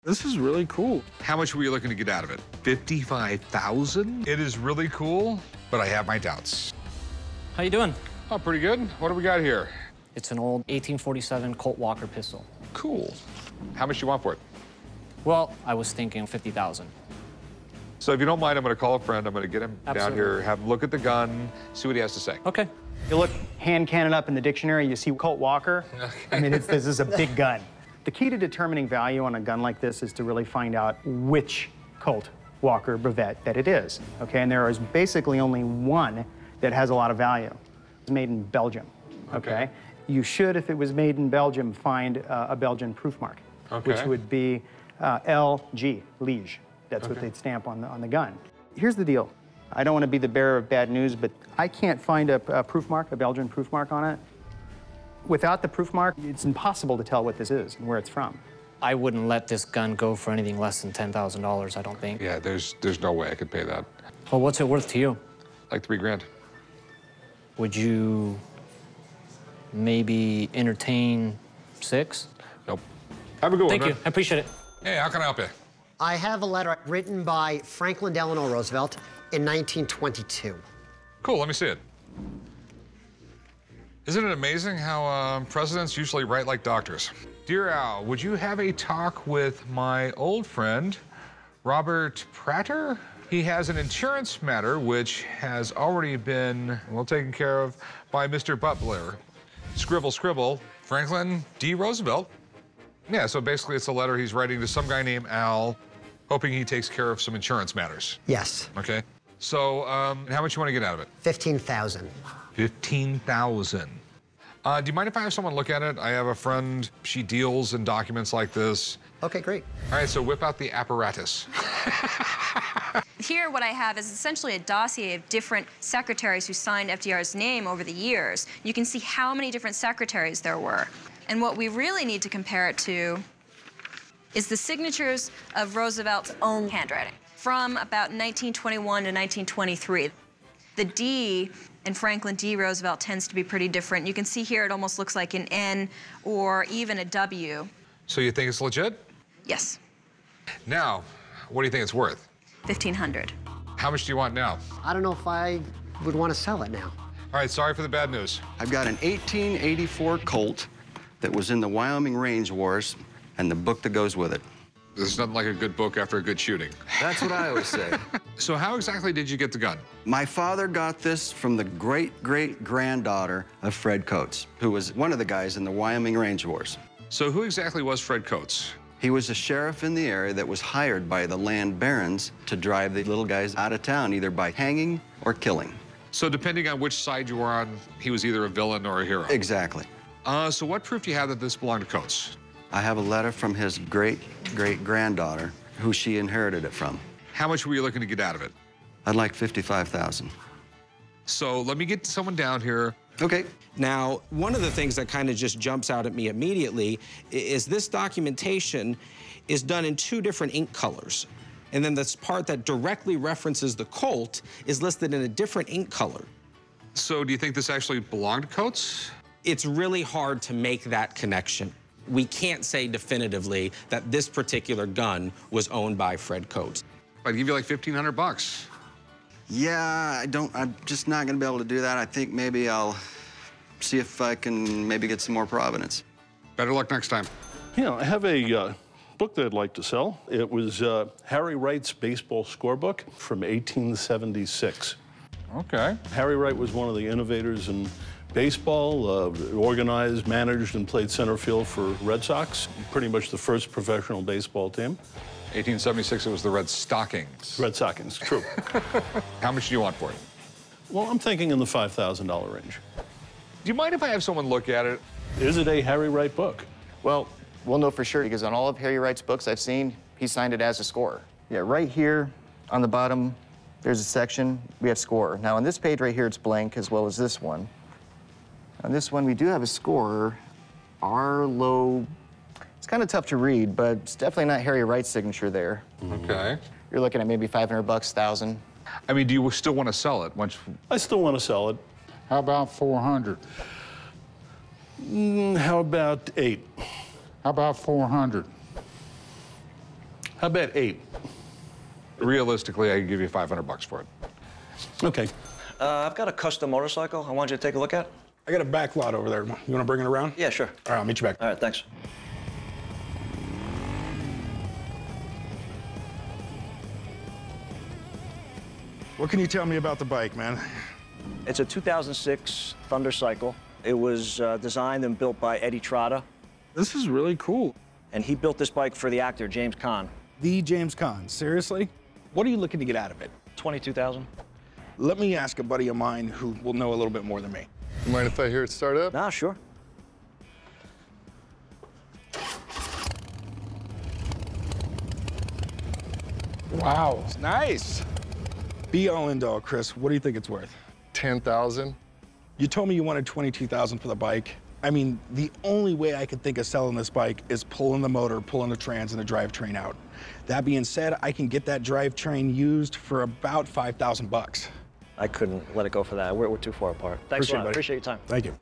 This is really cool. How much were you looking to get out of it? $55,000? It is really cool, but I have my doubts. How you doing? Oh, pretty good. What do we got here? It's an old 1847 Colt Walker pistol. Cool. How much do you want for it? Well, I was thinking 50,000. So if you don't mind, I'm going to call a friend. I'm going to get him down here, have him look at the gun, see what he has to say. Okay. You look hand cannon up in the dictionary, you see Colt Walker. I mean, this is a big gun. The key to determining value on a gun like this is to really find out which Colt Walker brevet that it is, okay? And there is basically only one that has a lot of value. It's made in Belgium, okay? You should, if it was made in Belgium, find a Belgian proof mark, which would be LG, Liege. That's what they'd stamp on the gun. Here's the deal. I don't want to be the bearer of bad news, but I can't find a proof mark, a Belgian proof mark on it. Without the proof mark, it's impossible to tell what this is and where it's from. I wouldn't let this gun go for anything less than $10,000, I don't think. Yeah, there's no way I could pay that. Well, what's it worth to you? Like $3 grand. Would you maybe entertain 6? Nope. Have a good one, Thank man. you. I appreciate it. Hey, how can I help you? I have a letter written by Franklin Delano Roosevelt in 1922. Cool, let me see it. Isn't it amazing how presidents usually write like doctors? Dear Al, would you have a talk with my old friend, Robert Prater? He has an insurance matter which has already been, well, taken care of by Mr. Butler. Scribble, scribble, Franklin D. Roosevelt. Yeah, so basically it's a letter he's writing to some guy named Al, hoping he takes care of some insurance matters. Yes. Okay. So, how much you want to get out of it? 15,000. 15,000. Do you mind if I have someone look at it? I have a friend, she deals in documents like this. Okay, great. All right, so whip out the apparatus. Here, what I have is essentially a dossier of different secretaries who signed FDR's name over the years. You can see how many different secretaries there were. And what we really need to compare it to is the signatures of Roosevelt's own handwriting from about 1921 to 1923. The D in Franklin D. Roosevelt tends to be pretty different. You can see here it almost looks like an N or even a W. So you think it's legit? Yes. Now, what do you think it's worth? 1,500. How much do you want now? I don't know if I would want to sell it now. All right, sorry for the bad news. I've got an 1884 Colt that was in the Wyoming Range Wars and the book that goes with it. There's nothing like a good book after a good shooting. That's what I always say. So how exactly did you get the gun? My father got this from the great-great-granddaughter of Fred Coates, who was one of the guys in the Wyoming Range Wars. So who exactly was Fred Coates? He was a sheriff in the area that was hired by the land barons to drive the little guys out of town, either by hanging or killing. So depending on which side you were on, he was either a villain or a hero. Exactly. So what proof do you have that this belonged to Coates? I have a letter from his great-great-granddaughter, who she inherited it from. How much were you looking to get out of it? I'd like 55,000. So let me get someone down here. Okay. Now, one of the things that kind of just jumps out at me immediately is this documentation is done in 2 different ink colors. And then this part that directly references the Colt is listed in a different ink color. So do you think this actually belonged to Coates? It's really hard to make that connection. We can't say definitively that this particular gun was owned by Fred Coates. I'd give you like 1,500 bucks. Yeah, I'm just not gonna be able to do that. I think maybe I'll see if I can maybe get some more provenance. Better luck next time. Yeah, I have a book that I'd like to sell. It was Harry Wright's baseball scorebook from 1876. Okay. Harry Wright was one of the innovators in baseball, organized, managed, and played center field for Red Sox, pretty much the first professional baseball team. 1876, it was the Red Stockings. Red Sockings, true. How much do you want for it? Well, I'm thinking in the $5,000 range. Do you mind if I have someone look at it? Is it a Harry Wright book? Well, we'll know for sure because on all of Harry Wright's books I've seen, he signed it as a scorer. Yeah, right here on the bottom, there's a section, we have scorer. Now on this page right here, it's blank as well as this one. On this one, we do have a scorer, Arlo. It's kind of tough to read, but it's definitely not Harry Wright's signature there. Okay. You're looking at maybe 500 bucks, 1,000. I mean, do you still want to sell it once? I still want to sell it. How about 400? How about 8? How about 400? How about 8? Realistically, I could give you $500 for it. Okay. I've got a custom motorcycle I want you to take a look at. I got a back lot over there. You want to bring it around? Yeah, sure. All right, I'll meet you back. All right, thanks. What can you tell me about the bike, man? It's a 2006 Thunder Cycle. It was designed and built by Eddie Trotta. This is really cool. And he built this bike for the actor James Caan. The James Caan, seriously? What are you looking to get out of it? $22,000. Let me ask a buddy of mine who will know a little bit more than me. You mind if I hear it start up? Nah, sure. Wow, it's nice. Be all end all, Chris. What do you think it's worth? 10,000. You told me you wanted 22,000 for the bike. I mean, the only way I could think of selling this bike is pulling the motor, pulling the trans, and the drivetrain out. That being said, I can get that drivetrain used for about $5,000 bucks. I couldn't let it go for that. We're too far apart. Thanks a lot. Appreciate your time. Thank you.